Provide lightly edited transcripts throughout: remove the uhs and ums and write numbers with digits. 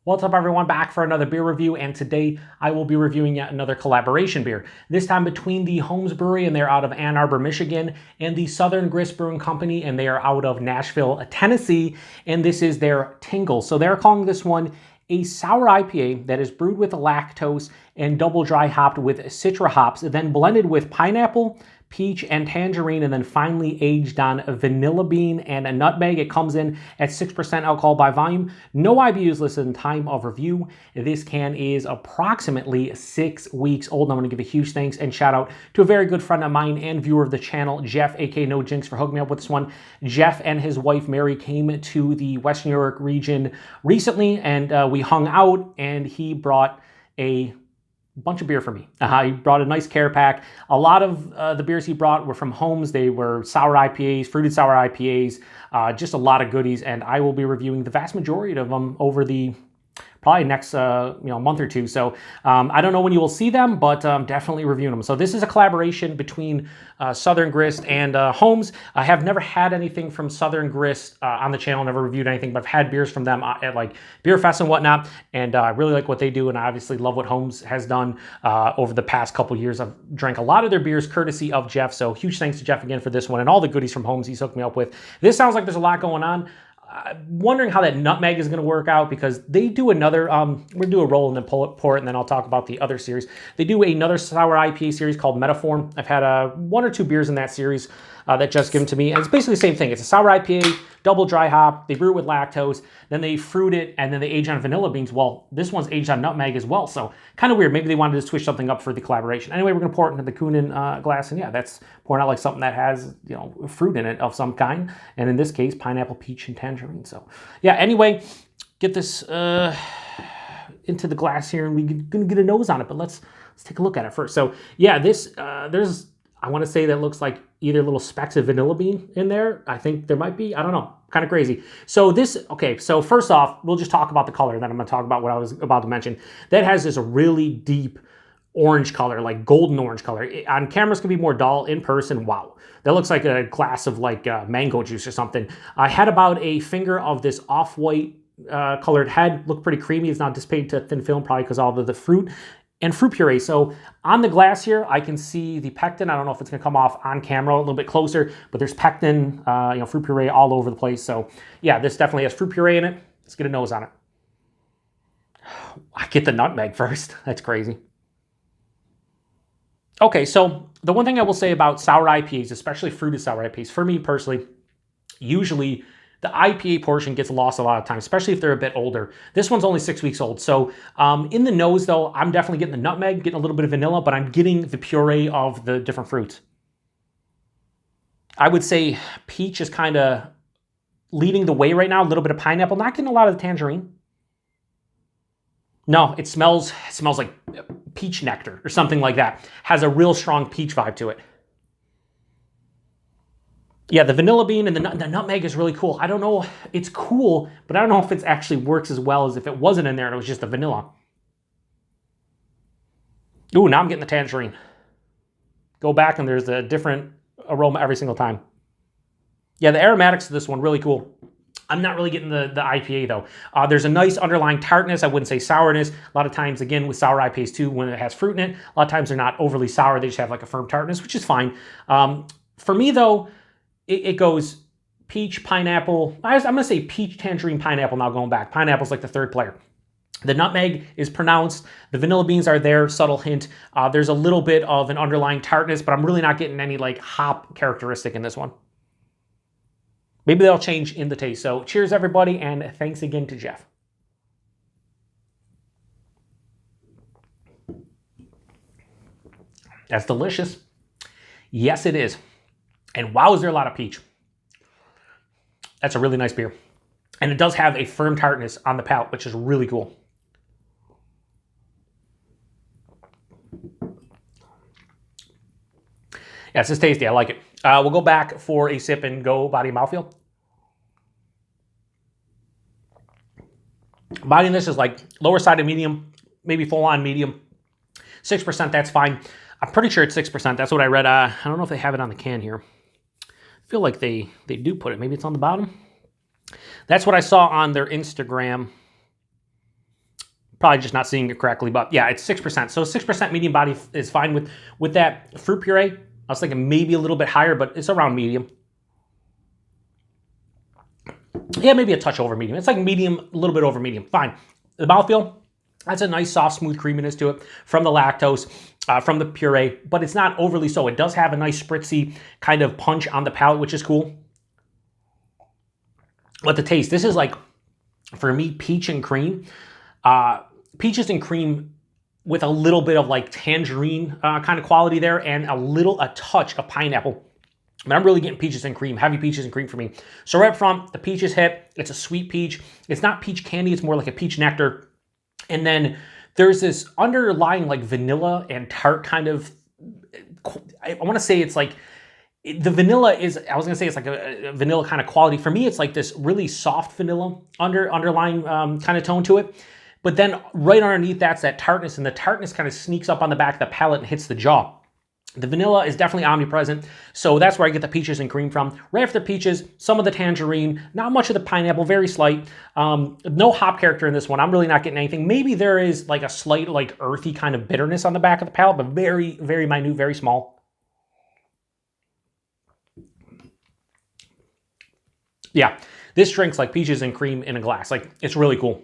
What's up everyone, back for another beer review, and today I will be reviewing yet another collaboration beer. This time between the Holmes Brewery, and they're out of Ann Arbor, Michigan, and the Southern Grist Brewing Company, and they are out of Nashville, Tennessee, and this is their TINGLE. So they're calling this one a Sour IPA that is brewed with lactose and double dry hopped with Citra hops, then blended with pineapple, peach, and tangerine, and then finally aged on vanilla bean and a nutmeg. It comes in at 6% alcohol by volume. No IBUs listed in time of review. This can is approximately 6 weeks old. And I'm going to give a huge thanks and shout out to a very good friend of mine and viewer of the channel, Jeff, aka No Jinx, for hooking me up with this one. Jeff and his wife Mary came to the Western New York region recently, and we hung out, and he brought a bunch of beer for me. He brought a nice care pack. A lot of the beers he brought were from Holmes. They were sour IPAs, fruited sour IPAs, just a lot of goodies, and I will be reviewing the vast majority of them over the probably next month or two. So I don't know when you will see them, but definitely reviewing them. So this is a collaboration between Southern Grist and Holmes. I have never had anything from Southern Grist on the channel, never reviewed anything, but I've had beers from them at like beer fests and whatnot, and I really like what they do, and I obviously love what Holmes has done over the past couple years. I've drank a lot of their beers courtesy of Jeff, so huge thanks to Jeff again for this one and all the goodies from Holmes he's hooked me up with. This sounds like there's a lot going on. Wondering how that nutmeg is going to work out, because they do another, we'll do a roll and then pour it, and then I'll talk about the other series. They do another sour IPA series called METAFORM. I've had one or two beers in that series that just given to me, and it's basically the same thing. It's a sour IPA, double dry hop. They brew it with lactose, then they fruit it, and then they age on vanilla beans. Well, this one's aged on nutmeg as well, so kind of weird. Maybe they wanted to switch something up for the collaboration. Anyway, we're going to pour it into the Kunin glass, and yeah, that's pouring out like something that has, fruit in it of some kind, and in this case, pineapple, peach, and tangerine. So yeah, anyway, get this into the glass here, and we're going to get a nose on it, but let's take a look at it first. So yeah, this, I want to say that looks like either little specks of vanilla bean in there. I think there might be, I don't know, kind of crazy. So this, okay, so first off, we'll just talk about the color, and then I'm going to talk about what I was about to mention. That has this really deep orange color, like golden orange color. On cameras can be more dull. In person, wow. That looks like a glass of like mango juice or something. I had about a finger of this off-white colored head. Looked pretty creamy. It's not dissipated to thin film, probably because all of the fruit and fruit puree. So on the glass here, I can see the pectin. I don't know if it's gonna come off on camera a little bit closer, but there's pectin, fruit puree all over the place. So yeah, this definitely has fruit puree in it. Let's get a nose on it. I get the nutmeg first. That's crazy. Okay, so the one thing I will say about sour IPAs, especially fruited sour IPAs, for me personally, usually the IPA portion gets lost a lot of times, especially if they're a bit older. This one's only 6 weeks old. So in the nose, though, I'm definitely getting the nutmeg, getting a little bit of vanilla, but I'm getting the puree of the different fruits. I would say peach is kind of leading the way right now. A little bit of pineapple, not getting a lot of the tangerine. No, it smells like peach nectar or something like that. Has a real strong peach vibe to it. Yeah, the vanilla bean and the nutmeg is really cool. I don't know, it's cool, but I don't know if it actually works as well as if it wasn't in there and it was just the vanilla. Ooh, now I'm getting the tangerine. Go back and there's a different aroma every single time. Yeah, the aromatics of this one, really cool. I'm not really getting the IPA though. There's a nice underlying tartness. I wouldn't say sourness. A lot of times, again, with sour IPAs too, when it has fruit in it, a lot of times they're not overly sour. They just have like a firm tartness, which is fine. For me though, it goes peach, pineapple. I'm going to say peach, tangerine, pineapple now going back. Pineapple's like the third player. The nutmeg is pronounced. The vanilla beans are there, subtle hint. There's a little bit of an underlying tartness, but I'm really not getting any like hop characteristic in this one. Maybe they'll change in the taste. So cheers everybody, and thanks again to Jeff. That's delicious. Yes, it is. And wow, is there a lot of peach. That's a really nice beer. And it does have a firm tartness on the palate, which is really cool. Yeah, this is tasty. I like it. We'll go back for a sip and go body and mouthfeel. Body in this is like lower side of medium, maybe full on medium. 6%, that's fine. I'm pretty sure it's 6%. That's what I read. I don't know if they have it on the can here. I feel like they do put it. Maybe it's on the bottom. That's what I saw on their Instagram. Probably just not seeing it correctly, but yeah, it's 6%. So 6% medium body is fine with that. Fruit puree, I was thinking maybe a little bit higher, but it's around medium. Yeah, maybe a touch over medium. It's like medium, a little bit over medium. Fine. The mouthfeel, that's a nice, soft, smooth creaminess to it from the lactose, from the puree, but it's not overly so. It does have a nice spritzy kind of punch on the palate, which is cool. But the taste, this is like, for me, peach and cream. Peaches and cream with a little bit of like tangerine kind of quality there, and a touch of pineapple. But I'm really getting peaches and cream, heavy peaches and cream for me. So right up front, the peaches hit. It's a sweet peach. It's not peach candy. It's more like a peach nectar. And then there's this underlying like vanilla and tart kind of, I want to say it's like, the vanilla is, I was going to say it's like a vanilla kind of quality. For me, it's like this really soft vanilla underlying kind of tone to it. But then right underneath that's that tartness, and the tartness kind of sneaks up on the back of the palate and hits the jaw. The vanilla is definitely omnipresent, so that's where I get the peaches and cream from. Right after the peaches, some of the tangerine, not much of the pineapple, very slight. No hop character in this one. I'm really not getting anything. Maybe there is like a slight like earthy kind of bitterness on the back of the palate, but very, very minute, very small. Yeah, this drink's like peaches and cream in a glass. Like, it's really cool.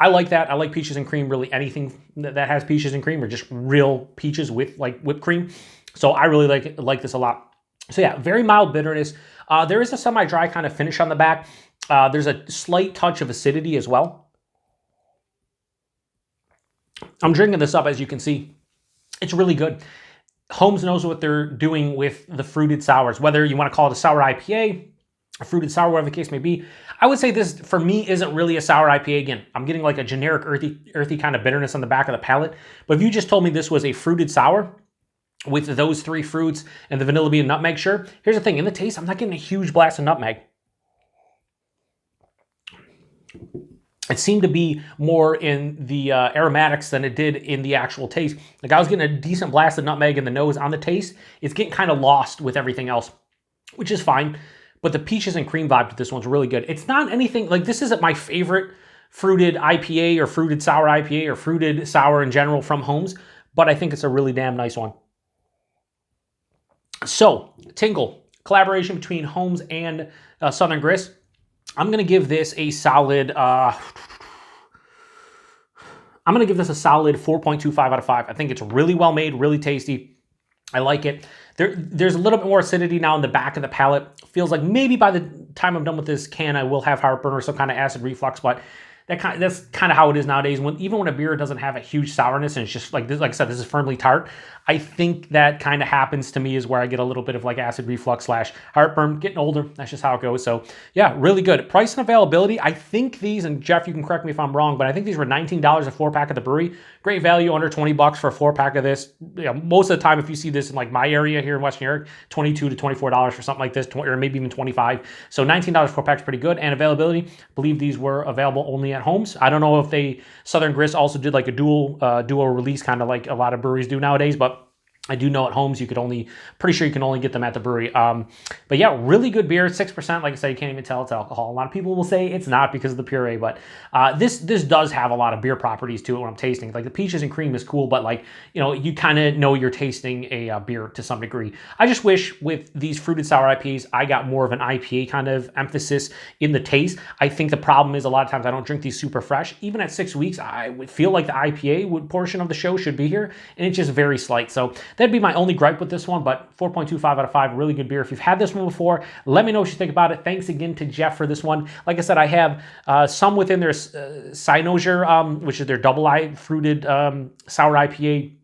I like that. I like peaches and cream, really anything that has peaches and cream, or just real peaches with like whipped cream. So I really like this a lot. So yeah, very mild bitterness. There is a semi-dry kind of finish on the back. There's a slight touch of acidity as well. I'm drinking this up, as you can see. It's really good. Holmes knows what they're doing with the fruited sours, whether you want to call it a sour IPA, a fruited sour, whatever the case may be. I would say this, for me, isn't really a sour IPA. Again, I'm getting like a generic earthy kind of bitterness on the back of the palate. But if you just told me this was a fruited sour with those three fruits and the vanilla bean and nutmeg, sure. Here's the thing, in the taste, I'm not getting a huge blast of nutmeg. It seemed to be more in the aromatics than it did in the actual taste. Like, I was getting a decent blast of nutmeg in the nose. On the taste, it's getting kind of lost with everything else, which is fine. But the peaches and cream vibe to this one's really good. It's not anything, like, this isn't my favorite fruited IPA or fruited sour IPA or fruited sour in general from Holmes, but I think it's a really damn nice one. So, Tingle, collaboration between Holmes and Southern Grist. I'm going to give this a solid, 4.25 out of 5. I think it's really well made, really tasty. I like it. There's a little bit more acidity now in the back of the palate. Feels like maybe by the time I'm done with this can, I will have heartburn or some kind of acid reflux, but that's kind of how it is nowadays. Even when a beer doesn't have a huge sourness and it's just like this, like I said, this is firmly tart. I think that kind of happens to me, is where I get a little bit of like acid reflux / heartburn. Getting older, that's just how it goes. So yeah, really good. Price and availability, I think these, and Jeff, you can correct me if I'm wrong, but I think these were $19 a 4-pack at the brewery. Great value, under 20 bucks for a 4-pack of this. Yeah, most of the time, if you see this in like my area here in Western New York, $22 to $24 for something like this, or maybe even $25. So $19 4-pack is pretty good. And availability, I believe these were available only at Holmes. I don't know if Southern Grist also did like a dual release, kind of like a lot of breweries do nowadays, but I do know at Holmes pretty sure you can only get them at the brewery. But yeah, really good beer, 6%. Like I said, you can't even tell it's alcohol. A lot of people will say it's not because of the puree, but this does have a lot of beer properties to it when I'm tasting. Like, the peaches and cream is cool, but like, you know, you kind of know you're tasting a beer to some degree. I just wish with these fruited sour IPAs, I got more of an IPA kind of emphasis in the taste. I think the problem is a lot of times I don't drink these super fresh. Even at 6 weeks, I would feel like the IPA portion of the show should be here, and it's just very slight. So that'd be my only gripe with this one, but 4.25 out of 5, really good beer. If you've had this one before, let me know what you think about it. Thanks again to Jeff for this one. Like I said, I have some within their Cynosure, which is their double fruited sour IPA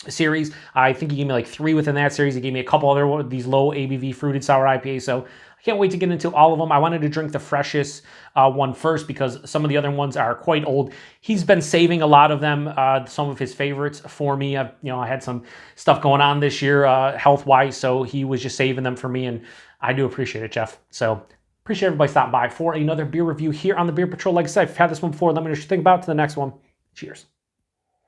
series. I think he gave me like 3 within that series. He gave me a couple other these low ABV fruited sour IPAs. So I can't wait to get into all of them. I wanted to drink the freshest one first because some of the other ones are quite old. He's been saving a lot of them, some of his favorites for me. I had some stuff going on this year health-wise, so he was just saving them for me, and I do appreciate it, Jeff. So appreciate everybody stopping by for another beer review here on the Beer Patrol. Like I said, if you've had this one before, let me know what you think about it. To the next one. Cheers.